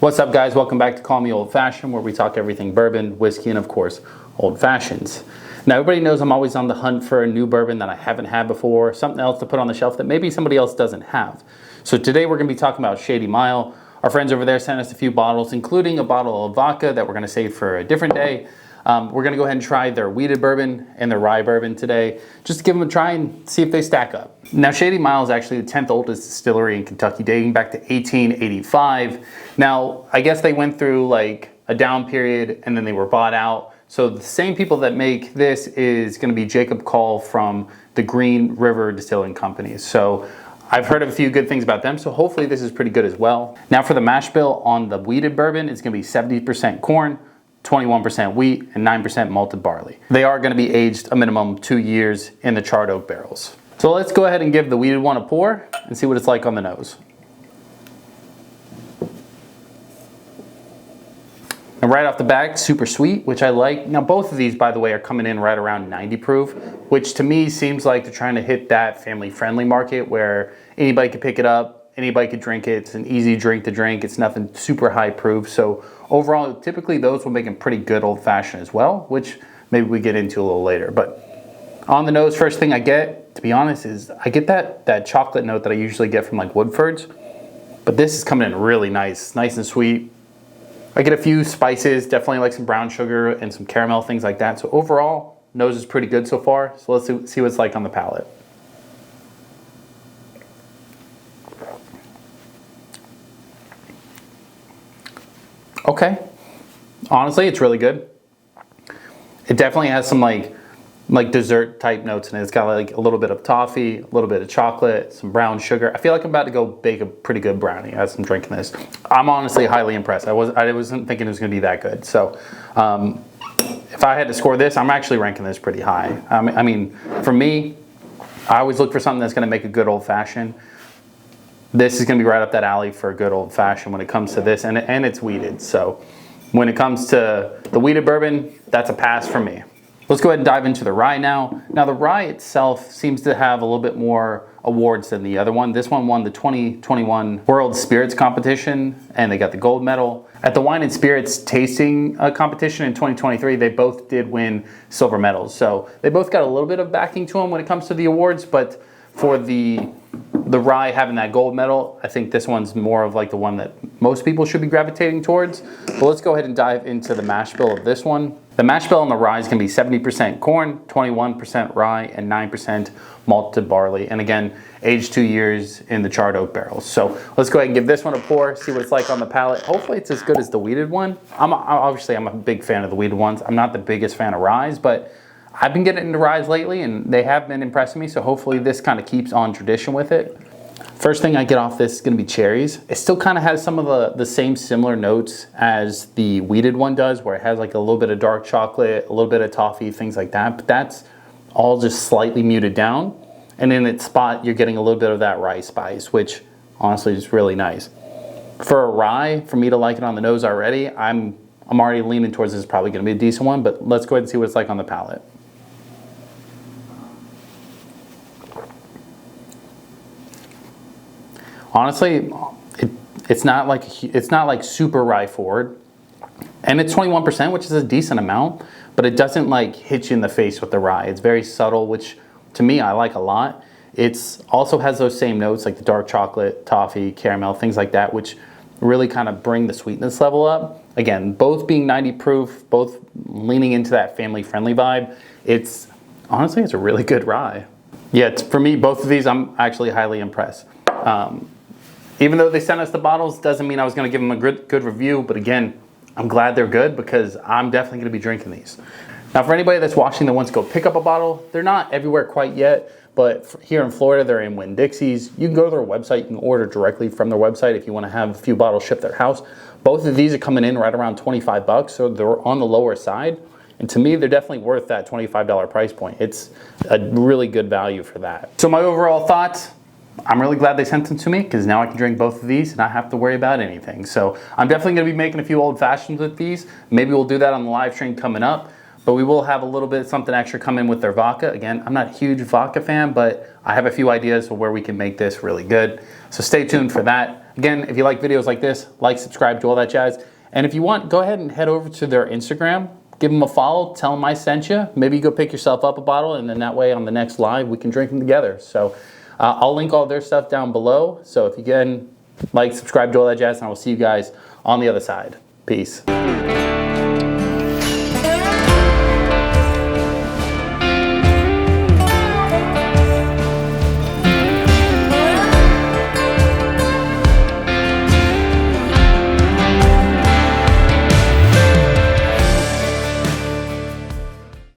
What's up, guys? Welcome back to Call Me Old Fashioned, where we talk everything bourbon, whiskey, and of course, old fashions. Now, everybody knows I'm always on the hunt for a new bourbon that I haven't had before, something else to put on the shelf that maybe somebody else doesn't have. So today we're going to be talking about Shady Mile. Our friends over there sent us a few bottles, including a bottle of vodka that we're going to save for a different day. We're going to go ahead and try their wheated bourbon and their rye bourbon today, just to give them a try and see if they stack up. Now, Shady Mile is actually the 10th oldest distillery in Kentucky, dating back to 1885. Now, I guess they went through like a down period and then they were bought out. So the same people that make this is going to be Jacob Call from the Green River Distilling Company. So I've heard a few good things about them, so hopefully this is pretty good as well. Now, for the mash bill on the wheated bourbon, it's going to be 70% corn, 21% wheat, and 9% malted barley. They are going to be aged a minimum 2 years in the charred oak barrels. So let's go ahead and give the wheated one a pour and see what it's like on the nose. And right off the bat, super sweet, which I like. Now, both of these, by the way, are coming in right around 90 proof, which to me seems like they're trying to hit that family-friendly market where anybody could pick it up, anybody could drink it. It's an easy drink to drink. It's nothing super high proof. So overall, typically those will make them pretty good old fashioned as well, which maybe we get into a little later. But on the nose, first thing I get, to be honest, is I get that chocolate note that I usually get from like Woodford's. But this is coming in really nice and sweet. I get a few spices, definitely like some brown sugar and some caramel, things like that. So overall, nose is pretty good so far. So let's see what it's like on the palate. Okay, honestly, it's really good. It definitely has some like dessert type notes in it. It's got like a little bit of toffee, a little bit of chocolate, some brown sugar. I feel like I'm about to go bake a pretty good brownie as I'm drinking this. I'm honestly highly impressed. I wasn't thinking it was going to be that good. So if I had to score this, I'm actually ranking this pretty high. I mean, for me, I always look for something that's going to make a good old fashioned. This is going to be right up that alley for a good old fashioned when it comes to this, and it's wheated. So when it comes to the wheated bourbon, that's a pass for me. Let's go ahead and dive into the rye now. Now, the rye itself seems to have a little bit more awards than the other one. This one won the 2021 World Spirits Competition, and they got the gold medal. At the Wine and Spirits Tasting Competition in 2023, they both did win silver medals. So they both got a little bit of backing to them when it comes to the awards, but for the rye having that gold medal, I think this one's more of like the one that most people should be gravitating towards. But let's go ahead and dive into the mash bill of this one. The mash bill on the rye is going to be 70% corn, 21% rye, and 9% malted barley. And again, aged 2 years in the charred oak barrels. So let's go ahead and give this one a pour, see what it's like on the palate. Hopefully it's as good as the wheated one. Obviously, I'm a big fan of the wheated ones. I'm not the biggest fan of ryes, but I've been getting into ryes lately, and they have been impressing me. So hopefully this kind of keeps on tradition with it. First thing I get off this is going to be cherries. It still kind of has some of the same similar notes as the wheated one does, where it has like a little bit of dark chocolate, a little bit of toffee, things like that. But that's all just slightly muted down. And in its spot, you're getting a little bit of that rye spice, which honestly is really nice. For a rye, for me to like it on the nose already, I'm already leaning towards this is probably going to be a decent one. But let's go ahead and see what it's like on the palate. Honestly, it's not like super rye forward, and it's 21%, which is a decent amount, but it doesn't like hit you in the face with the rye. It's very subtle, which to me I like a lot. It's also has those same notes like the dark chocolate, toffee, caramel, things like that, which really kind of bring the sweetness level up. Again, both being 90 proof, both leaning into that family-friendly vibe. Honestly, it's a really good rye. Yeah, for me, both of these, I'm actually highly impressed. Even though they sent us the bottles, doesn't mean I was going to give them a good review. But again, I'm glad they're good because I'm definitely going to be drinking these. Now, for anybody that's watching that wants to go pick up a bottle, they're not everywhere quite yet. But here in Florida, they're in Winn-Dixie's. You can go to their website. You can order directly from their website if you want to have a few bottles shipped to their house. Both of these are coming in right around $25, so they're on the lower side. And to me, they're definitely worth that $25 price point. It's a really good value for that. So my overall thoughts, I'm really glad they sent them to me because now I can drink both of these and not have to worry about anything. So I'm definitely going to be making a few old fashions with these. Maybe we'll do that on the live stream coming up. But we will have a little bit something extra come in with their vodka. Again, I'm not a huge vodka fan, but I have a few ideas for where we can make this really good. So stay tuned for that. Again, if you like videos like this, like, subscribe, do all that jazz. And if you want, go ahead and head over to their Instagram. Give them a follow, tell them I sent you. Maybe you go pick yourself up a bottle, and then that way on the next live, we can drink them together. So I'll link all their stuff down below. So if you can, like, subscribe, do all that jazz, and I will see you guys on the other side. Peace.